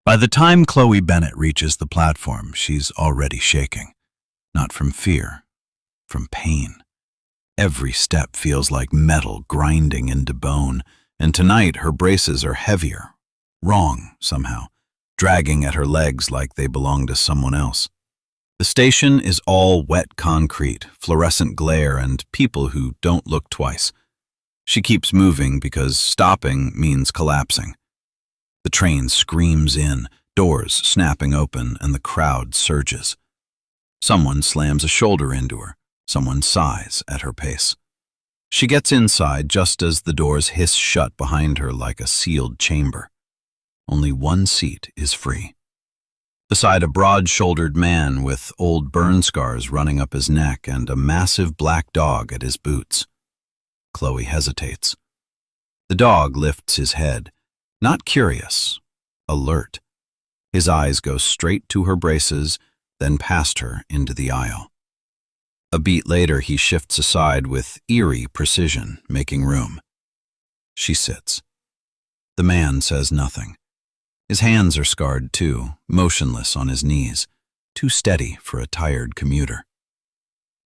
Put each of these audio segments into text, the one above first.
By the time Chloe Bennett reaches the platform, she's already shaking. Not from fear, from pain. Every step feels like metal grinding into bone, and tonight her braces are heavier, wrong somehow, dragging at her legs like they belong to someone else. The station is all wet concrete, fluorescent glare, and people who don't look twice. She keeps moving because stopping means collapsing. The train screams in, doors snapping open, and the crowd surges. Someone slams a shoulder into her. Someone sighs at her pace. She gets inside just as the doors hiss shut behind her like a sealed chamber. Only one seat is free. Beside a broad-shouldered man with old burn scars running up his neck and a massive black dog at his boots. Chloe hesitates. The dog lifts his head, not curious, alert. His eyes go straight to her braces, then past her into the aisle. A beat later, he shifts aside with eerie precision, making room. She sits. The man says nothing. His hands are scarred too, motionless on his knees, too steady for a tired commuter.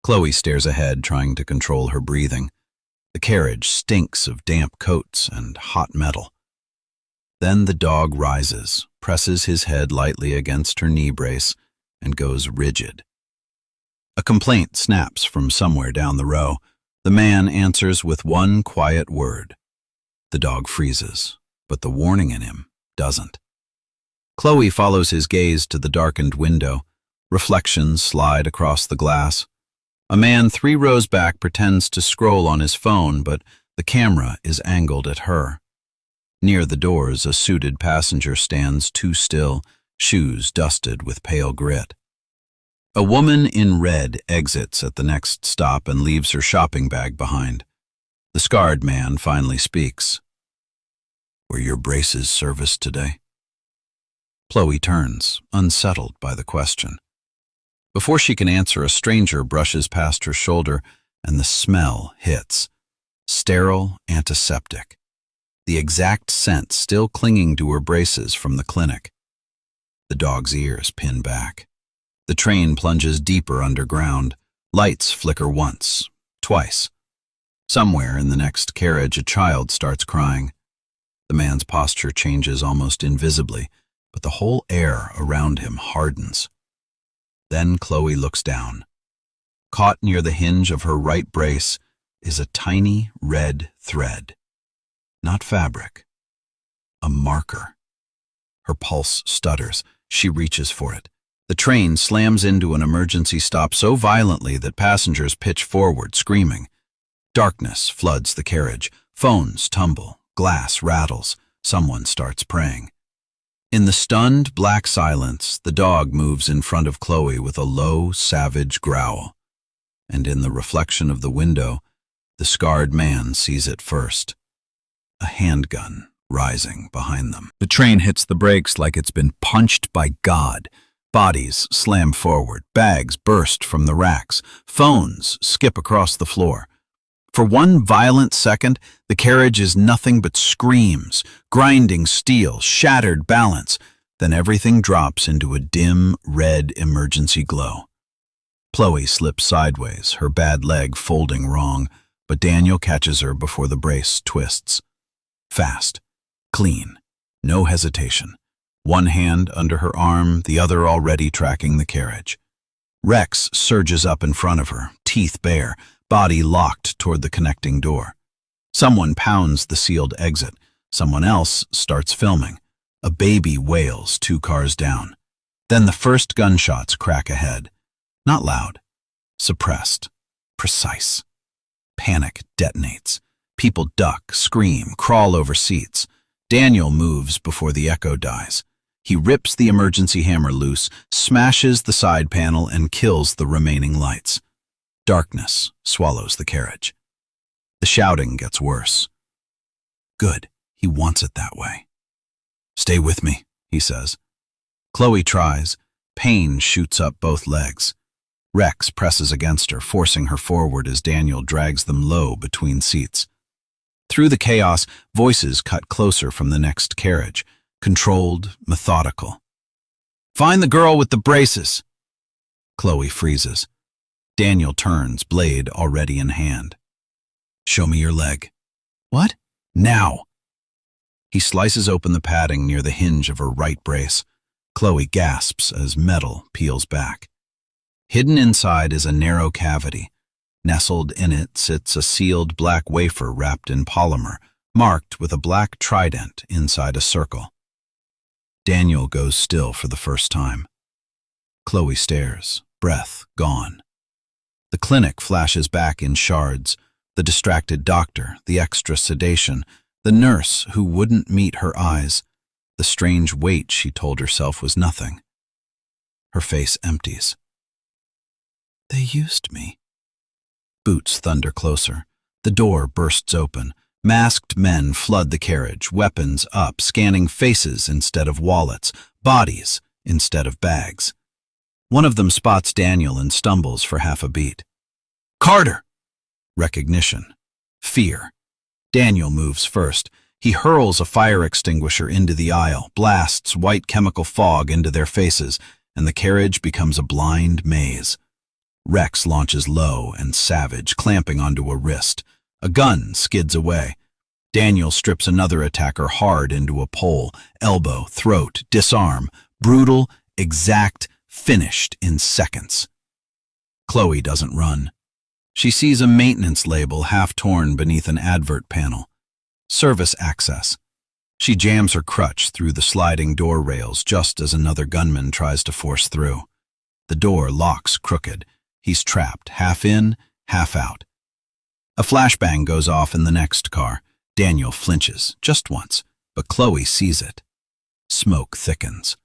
Chloe stares ahead, trying to control her breathing. The carriage stinks of damp coats and hot metal. Then the dog rises, presses his head lightly against her knee brace, and goes rigid. A complaint snaps from somewhere down the row. The man answers with one quiet word. The dog freezes, but the warning in him doesn't. Chloe follows his gaze to the darkened window. Reflections slide across the glass. A man 3 rows back pretends to scroll on his phone, but the camera is angled at her. Near the doors, a suited passenger stands too still, shoes dusted with pale grit. A woman in red exits at the next stop and leaves her shopping bag behind. The scarred man finally speaks. "Were your braces serviced today?" Chloe turns, unsettled by the question. Before she can answer, a stranger brushes past her shoulder, and the smell hits. Sterile antiseptic. The exact scent still clinging to her braces from the clinic. The dog's ears pin back. The train plunges deeper underground. Lights flicker once, twice. Somewhere in the next carriage, a child starts crying. The man's posture changes almost invisibly, but the whole air around him hardens. Then Chloe looks down. Caught near the hinge of her right brace is a tiny red thread. Not fabric. A marker. Her pulse stutters. She reaches for it. The train slams into an emergency stop so violently that passengers pitch forward, screaming. Darkness floods the carriage. Phones tumble. Glass rattles. Someone starts praying. In the stunned black silence, the dog moves in front of Chloe with a low, savage growl. And in the reflection of the window, the scarred man sees it first. A handgun rising behind them. The train hits the brakes like it's been punched by God. Bodies slam forward, bags burst from the racks, phones skip across the floor. For one violent second, the carriage is nothing but screams, grinding steel, shattered balance. Then everything drops into a dim, red emergency glow. Chloe slips sideways, her bad leg folding wrong, but Daniel catches her before the brace twists. Fast, clean, no hesitation. One hand under her arm, the other already tracking the carriage. Rex surges up in front of her, teeth bare, body locked toward the connecting door. Someone pounds the sealed exit. Someone else starts filming. A baby wails 2 cars down. Then the first gunshots crack ahead. Not loud. Suppressed. Precise. Panic detonates. People duck, scream, crawl over seats. Daniel moves before the echo dies. He rips the emergency hammer loose, smashes the side panel, and kills the remaining lights. Darkness swallows the carriage. The shouting gets worse. Good, he wants it that way. "Stay with me," he says. Chloe tries. Pain shoots up both legs. Rex presses against her, forcing her forward as Daniel drags them low between seats. Through the chaos, voices cut closer from the next carriage. controlled, methodical. "Find the girl with the braces." Chloe freezes. Daniel turns, blade already in hand. "Show me your leg." "What?" "Now." He slices open the padding near the hinge of her right brace. Chloe gasps as metal peels back. Hidden inside is a narrow cavity. Nestled in it sits a sealed black wafer wrapped in polymer, marked with a black trident inside a circle. Daniel goes still for the first time. Chloe stares, breath gone. The clinic flashes back in shards, the distracted doctor, the extra sedation, the nurse who wouldn't meet her eyes, the strange weight she told herself was nothing. Her face empties. "They used me." Boots thunder closer. The door bursts open. Masked men flood the carriage, weapons up, scanning faces instead of wallets, bodies instead of bags. One of them spots Daniel and stumbles for half a beat. "Carter!" Recognition. Fear. Daniel moves first. He hurls a fire extinguisher into the aisle, blasts white chemical fog into their faces, and the carriage becomes a blind maze. Rex launches low and savage, clamping onto a wrist. A gun skids away. Daniel strips another attacker hard into a pole, elbow, throat, disarm, brutal, exact, finished in seconds. Chloe doesn't run. She sees a maintenance label half torn beneath an advert panel. Service access. She jams her crutch through the sliding door rails just as another gunman tries to force through. The door locks crooked. He's trapped, half in, half out. A flashbang goes off in the next car. Daniel flinches, just once, but Chloe sees it. Smoke thickens.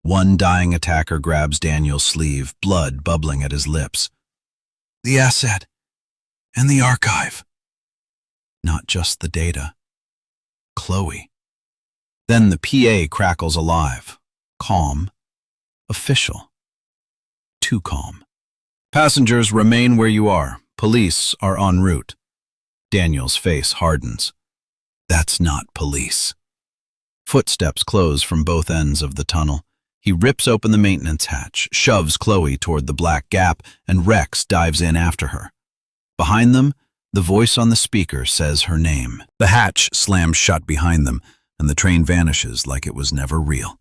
One dying attacker grabs Daniel's sleeve, blood bubbling at his lips. "The asset and the archive." Not just the data. Chloe. Then the PA crackles alive. Calm. Official. Too calm. "Passengers, remain where you are. Police are en route." Daniel's face hardens. That's not police. Footsteps close from both ends of the tunnel. He rips open the maintenance hatch, shoves Chloe toward the black gap, and Rex dives in after her. Behind them, the voice on the speaker says her name. The hatch slams shut behind them, and the train vanishes like it was never real.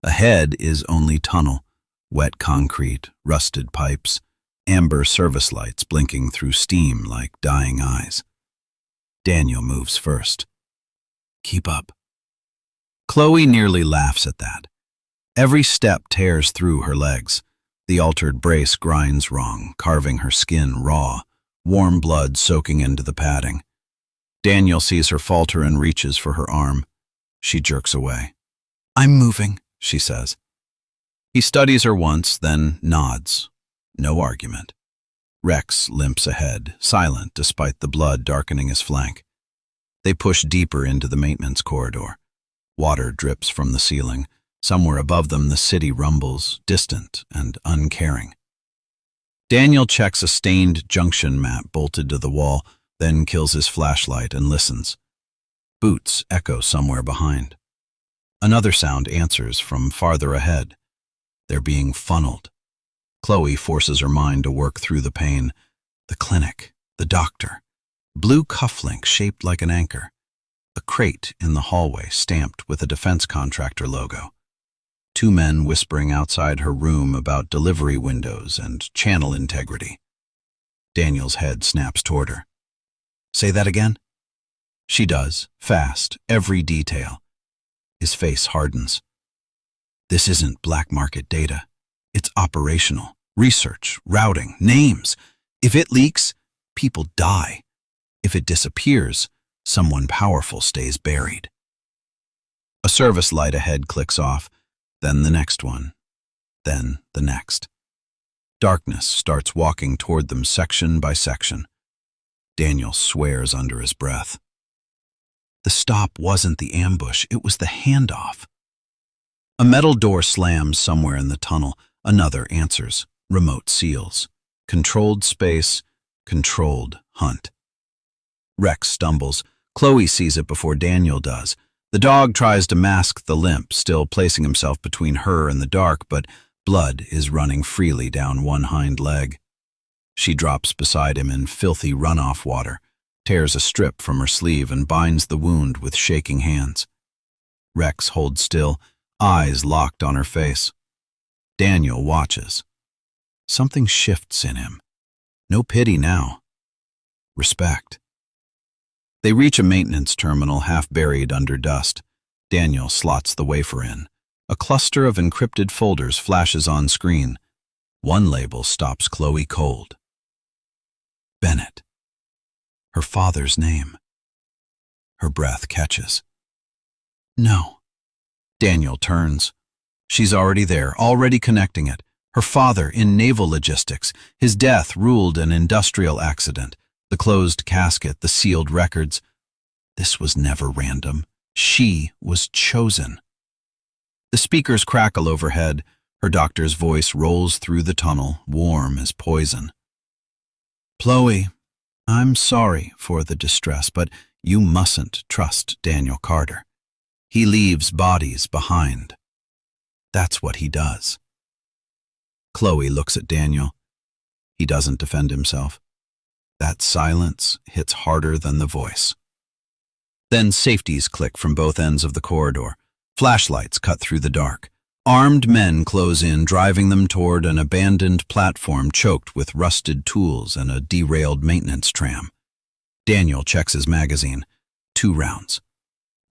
Ahead is only tunnel. Wet concrete, rusted pipes, amber service lights blinking through steam like dying eyes. Daniel moves first. "Keep up." Chloe nearly laughs at that. Every step tears through her legs. The altered brace grinds wrong, carving her skin raw, warm blood soaking into the padding. Daniel sees her falter and reaches for her arm. She jerks away. "I'm moving," she says. He studies her once, then nods. No argument. Rex limps ahead, silent despite the blood darkening his flank. They push deeper into the maintenance corridor. Water drips from the ceiling. Somewhere above them the city rumbles, distant and uncaring. Daniel checks a stained junction map bolted to the wall, then kills his flashlight and listens. Boots echo somewhere behind. Another sound answers from farther ahead. They're being funneled. Chloe forces her mind to work through the pain. The clinic, the doctor, blue cufflink shaped like an anchor, a crate in the hallway stamped with a defense contractor logo. Two men whispering outside her room about delivery windows and channel integrity. Daniel's head snaps toward her. "Say that again?" She does, fast, every detail. His face hardens. "This isn't black market data. It's operational. Research, routing, names. If it leaks, people die. If it disappears, someone powerful stays buried." A service light ahead clicks off, then the next one, then the next. Darkness starts walking toward them section by section. Daniel swears under his breath. The stop wasn't the ambush, it was the handoff. A metal door slams somewhere in the tunnel. Another answers. Remote seals. Controlled space, controlled hunt. Rex stumbles. Chloe sees it before Daniel does. The The dog tries to mask the limp, still placing himself between her and the dark, but blood is running freely down one hind leg. She drops beside him in filthy runoff water, tears a strip from her sleeve and binds the wound with shaking hands. Rex holds still, eyes locked on her face. Daniel watches. Something shifts in him. No pity now. Respect. They reach a maintenance terminal half buried under dust. Daniel slots the wafer in. A cluster of encrypted folders flashes on screen. One label stops Chloe cold. Bennett. Her father's name. Her breath catches. No. Daniel turns. She's already there, already connecting it. Her father in naval logistics. His death ruled an industrial accident. The closed casket, the sealed records. This was never random. She was chosen. The speakers crackle overhead. Her doctor's voice rolls through the tunnel, warm as poison. Chloe, I'm sorry for the distress, but you mustn't trust Daniel Carter. He leaves bodies behind. That's what he does. Chloe looks at Daniel. He doesn't defend himself. That silence hits harder than the voice. Then safeties click from both ends of the corridor. Flashlights cut through the dark. Armed men close in, driving them toward an abandoned platform choked with rusted tools and a derailed maintenance tram. Daniel checks his magazine. 2 rounds.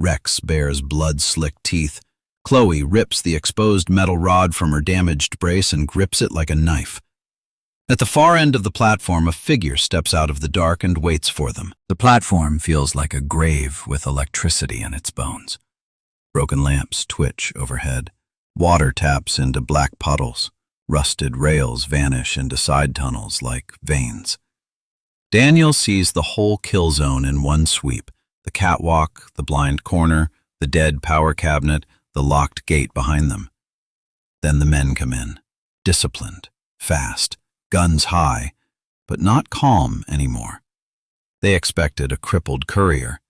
Rex bares blood-slicked teeth. Chloe rips the exposed metal rod from her damaged brace and grips it like a knife. At the far end of the platform, a figure steps out of the dark and waits for them. The platform feels like a grave with electricity in its bones. Broken lamps twitch overhead. Water taps into black puddles. Rusted rails vanish into side tunnels like veins. Daniel sees the whole kill zone in one sweep. The catwalk, the blind corner, the dead power cabinet, the locked gate behind them. Then the men come in, disciplined, fast, guns high, but not calm anymore. They expected a crippled courier.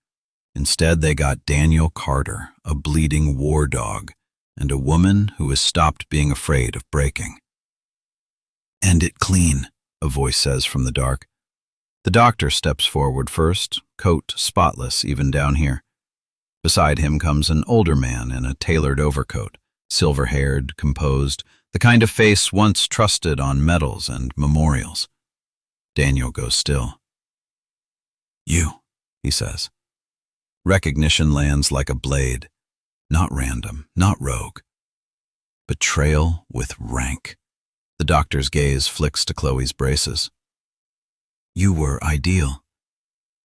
Instead, they got Daniel Carter, a bleeding war dog, and a woman who has stopped being afraid of breaking. End it clean, a voice says from the dark. The doctor steps forward first, coat spotless even down here. Beside him comes an older man in a tailored overcoat, silver-haired, composed, the kind of face once trusted on medals and memorials. Daniel goes still. You, he says. Recognition lands like a blade. Not random, not rogue. Betrayal with rank. The doctor's gaze flicks to Chloe's braces. You were ideal.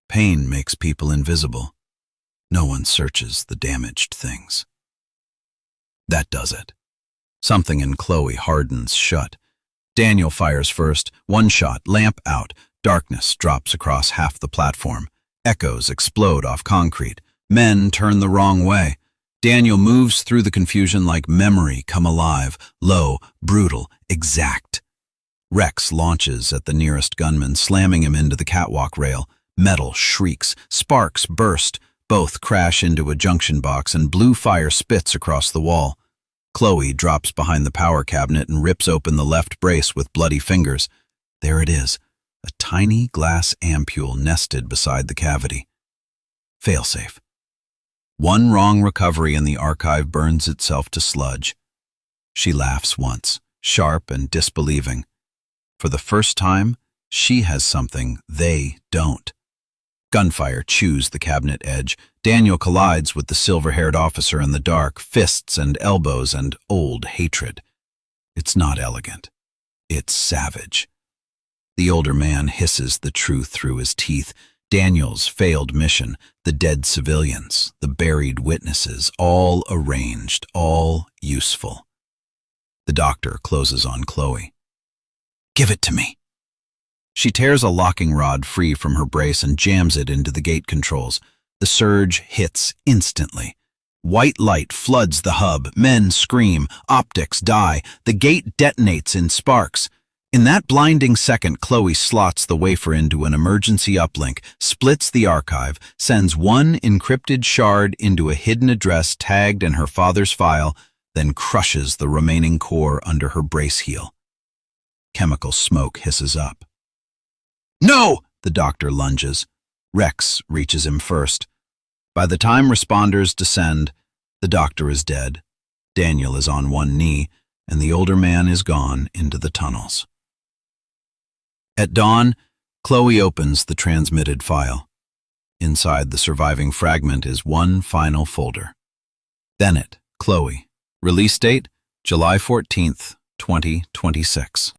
Pain makes people invisible. No one searches the damaged things. That does it. Something in Chloe hardens shut. Daniel fires first. One shot, lamp out. Darkness drops across half the platform. Echoes explode off concrete. Men turn the wrong way. Daniel moves through the confusion like memory come alive, low, brutal, exact. Rex launches at the nearest gunman, slamming him into the catwalk rail. Metal shrieks, sparks burst. Both crash into a junction box and blue fire spits across the wall. Chloe drops behind the power cabinet and rips open the left brace with bloody fingers. There it is, a tiny glass ampule nested beside the cavity. Failsafe. One wrong recovery and the archive burns itself to sludge. She laughs once, sharp and disbelieving. For the first time, she has something they don't. Gunfire chews the cabinet edge. Daniel collides with the silver-haired officer in the dark, fists and elbows and old hatred. It's not elegant. It's savage. The older man hisses the truth through his teeth. Daniel's failed mission, the dead civilians, the buried witnesses, all arranged, all useful. The doctor closes on Chloe. Give it to me. She tears a locking rod free from her brace and jams it into the gate controls. The surge hits instantly. White light floods the hub. Men scream. Optics die. The gate detonates in sparks. In that blinding second, Chloe slots the wafer into an emergency uplink, splits the archive, sends one encrypted shard into a hidden address tagged in her father's file, then crushes the remaining core under her brace heel. Chemical smoke hisses up. "No!" The doctor lunges. Rex reaches him first. By the time responders descend, the doctor is dead. Daniel is on one knee, and the older man is gone into the tunnels. At dawn, Chloe opens the transmitted file. Inside the surviving fragment is one final folder. Bennett, Chloe. Release date, July 14th, 2026.